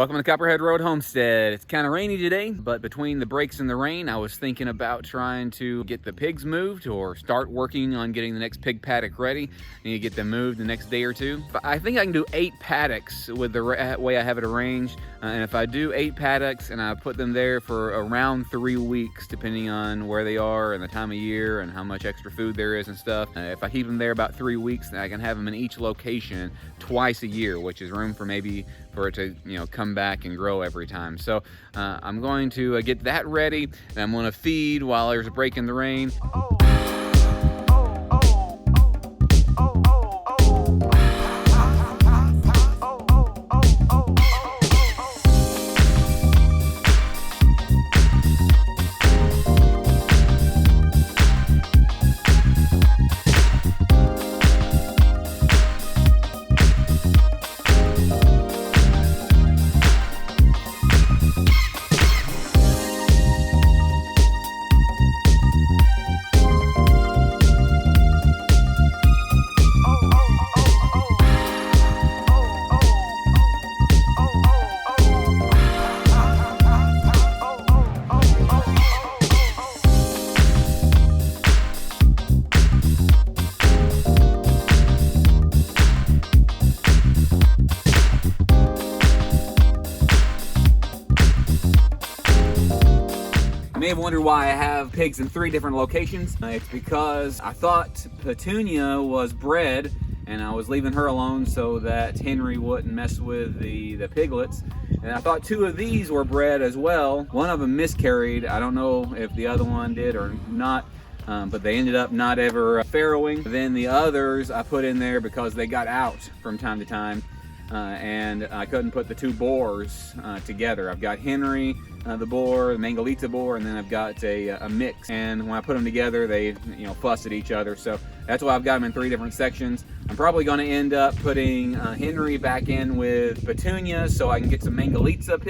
Welcome to Copperhead Road Homestead. It's kind of rainy today, but between the breaks and the rain, I was thinking about trying to get the pigs moved or start working on getting the next pig paddock ready. I need to get them moved the next day or two. But I think I can do 8 paddocks with the way I have it arranged. And if I do 8 paddocks and I put them there for around 3 weeks, depending on where they are and the time of year and how much extra food there is and stuff, if I keep them there about 3 weeks, then I can have them in each location twice a year, which is room for maybe for it to, come back and grow every time. So I'm going to get that ready, and I'm going to feed while there's a break in the rain. You may have wondered why I have pigs in 3 different locations. It's because I thought Petunia was bred and I was leaving her alone so that Henry wouldn't mess with the piglets. And I thought 2 of these were bred as well. One of them miscarried. I don't know if the other one did or not, but they ended up not ever farrowing. Then the others I put in there because they got out from time to time. And I couldn't put the 2 boars together. I've got Henry, the boar, the Mangalitsa boar, and then I've got a mix. And when I put them together, they fuss at each other. So that's why I've got them in 3 different sections. I'm probably going to end up putting Henry back in with Petunia so I can get some Mangalitsa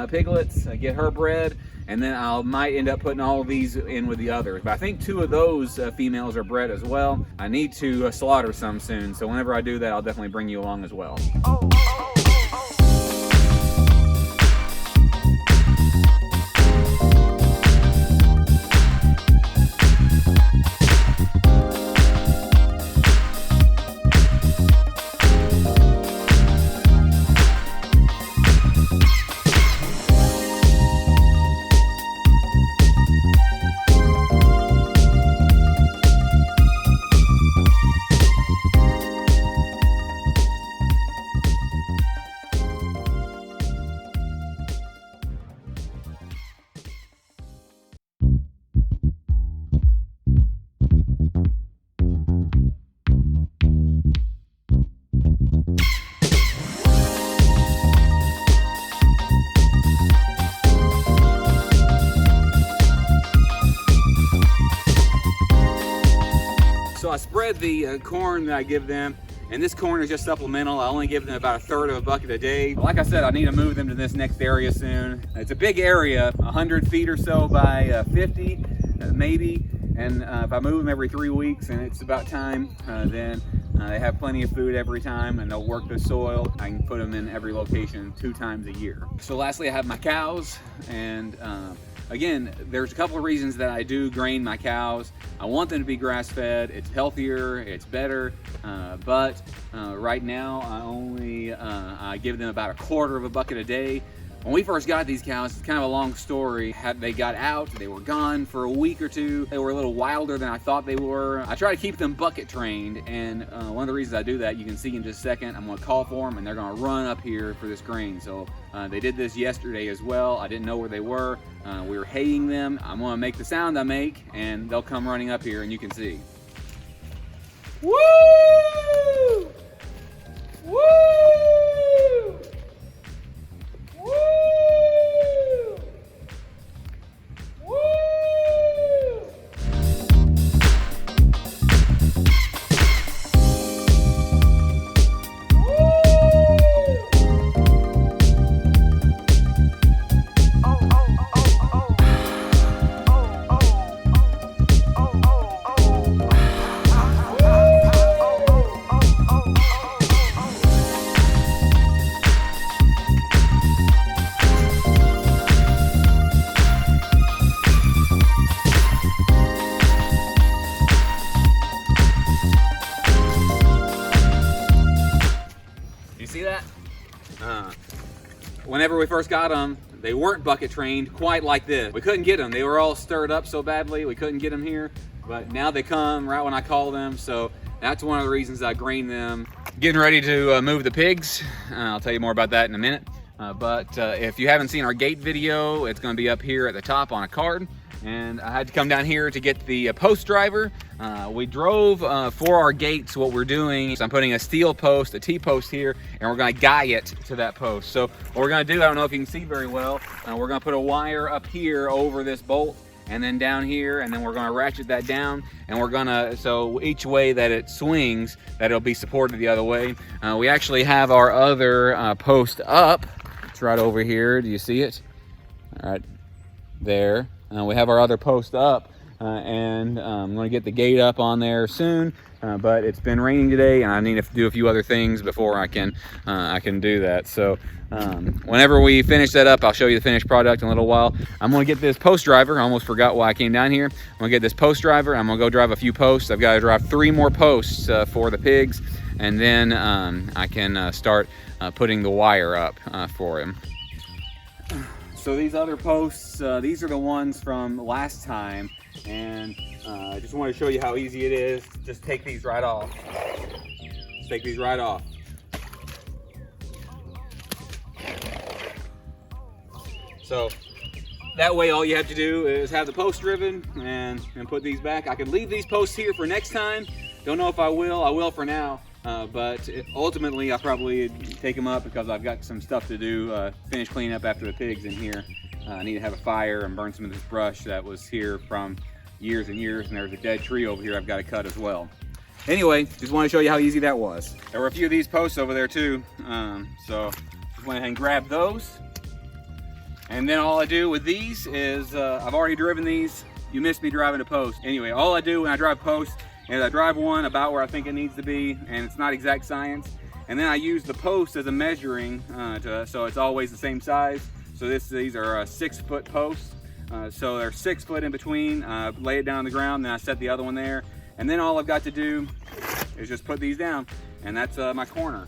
piglets, get her bred. And then I might end up putting all of these in with the others. But I think 2 of those females are bred as well. I need to slaughter some soon, so whenever I do that, I'll definitely bring you along as well. So I spread the corn that I give them, and this corn is just supplemental. I only give them about 1/3 of a bucket a day. Like I said, I need to move them to this next area soon. It's a big area, 100 feet or so by 50 maybe, and if I move them every 3 weeks and it's about time, then they have plenty of food every time and they'll work the soil. I can put them in every location 2 times a year. So lastly, I have my cows, and again, there's a couple of reasons that I do grain my cows. I want them to be grass-fed. It's healthier, it's better, but right now I give them about 1/4 of a bucket a day. When we first got these cows, it's kind of a long story. They got out, they were gone for a week or 2. They were a little wilder than I thought they were. I try to keep them bucket trained, and one of the reasons I do that, you can see in just a second, I'm gonna call for them and they're gonna run up here for this grain. So they did this yesterday as well. I didn't know where they were. We were haying them. I'm gonna make the sound I make and they'll come running up here and you can see. Woo! Woo! whenever we first got them, they weren't bucket trained quite like this. We couldn't get them. They were all stirred up so badly, we couldn't get them here. But now they come right when I call them, so that's one of the reasons I grain them. Getting ready to move the pigs. I'll tell you more about that in a minute. But if you haven't seen our gate video, it's gonna be up here at the top on a card. And I had to come down here to get the post driver. We drove for our gates. What we're doing is I'm putting a steel post, a T-post here, and we're gonna guy it to that post. So what we're gonna do, I don't know if you can see very well, we're gonna put a wire up here over this bolt, and then down here, and then we're gonna ratchet that down, and we're gonna, so each way that it swings, that it'll be supported the other way. We actually have our other post up. It's right over here, do you see it? All right, there. We have our other post up, and I'm gonna get the gate up on there soon, but it's been raining today, and I need to do a few other things before I can do that. So whenever we finish that up, I'll show you the finished product in a little while. I'm gonna get this post driver. I almost forgot why I came down here. I'm gonna get this post driver. I'm gonna go drive a few posts. I've got to drive 3 more posts for the pigs, and then I can start putting the wire up for him. So these other posts, these are the ones from last time, and I just want to show you how easy it is. Just take these right off. Just take these right off. So that way all you have to do is have the post driven and put these back. I could leave these posts here for next time. Don't know if I will. I will for now. But ultimately I'll probably take them up because I've got some stuff to do, finish cleaning up after the pigs in here. I need to have a fire and burn some of this brush that was here from years and years, and there's a dead tree over here I've got to cut as well. Anyway, just want to show you how easy that was. There were a few of these posts over there too, so just went ahead and grabbed those. And then all I do with these is, I've already driven these. You missed me driving a post. Anyway, all I do when I drive posts is I drive one about where I think it needs to be, and it's not exact science. And then I use the post as a measuring, so it's always the same size. So these are 6-foot posts. So they're 6 foot in between. Lay it down on the ground, then I set the other one there. And then all I've got to do is just put these down, and that's my corner.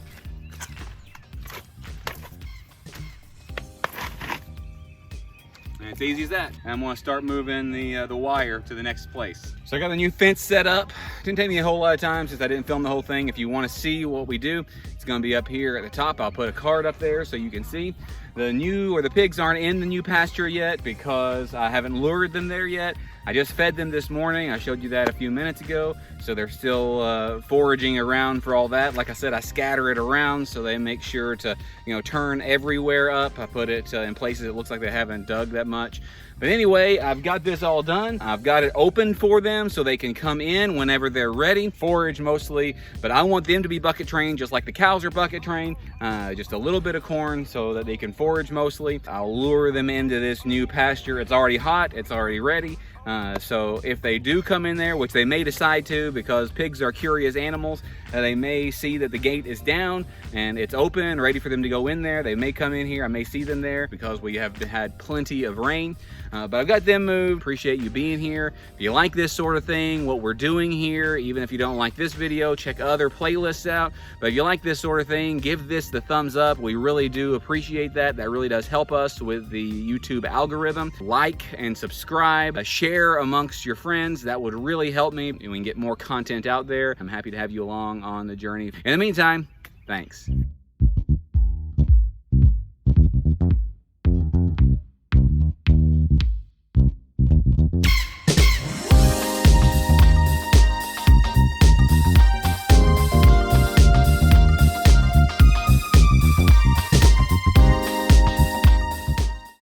And it's easy as that. And I'm gonna start moving the wire to the next place. So I got the new fence set up. Didn't take me a whole lot of time since I didn't film the whole thing. If you wanna see what we do, it's gonna be up here at the top. I'll put a card up there so you can see. The pigs aren't in the new pasture yet because I haven't lured them there yet. I just fed them this morning. I showed you that a few minutes ago. So they're still foraging around for all that. Like I said, I scatter it around so they make sure to, turn everywhere up. I put it in places it looks like they haven't dug that much. But anyway, I've got this all done. I've got it open for them so they can come in whenever they're ready, forage mostly, but I want them to be bucket trained just like the cows are bucket trained, just a little bit of corn so that they can forage mostly. I'll lure them into this new pasture. It's already hot, it's already ready. So if they do come in there, which they may decide to because pigs are curious animals, they may see that the gate is down and it's open, ready for them to go in there. They may come in here. I may see them there because we have had plenty of rain. But I've got them moved. Appreciate you being here. If you like this sort of thing, what we're doing here, even if you don't like this video, check other playlists out. But if you like this sort of thing, give this the thumbs up. We really do appreciate that. That really does help us with the YouTube algorithm. Like and subscribe, share amongst your friends. That would really help me and we can get more content out there. I'm happy to have you along on the journey. In the meantime, thanks.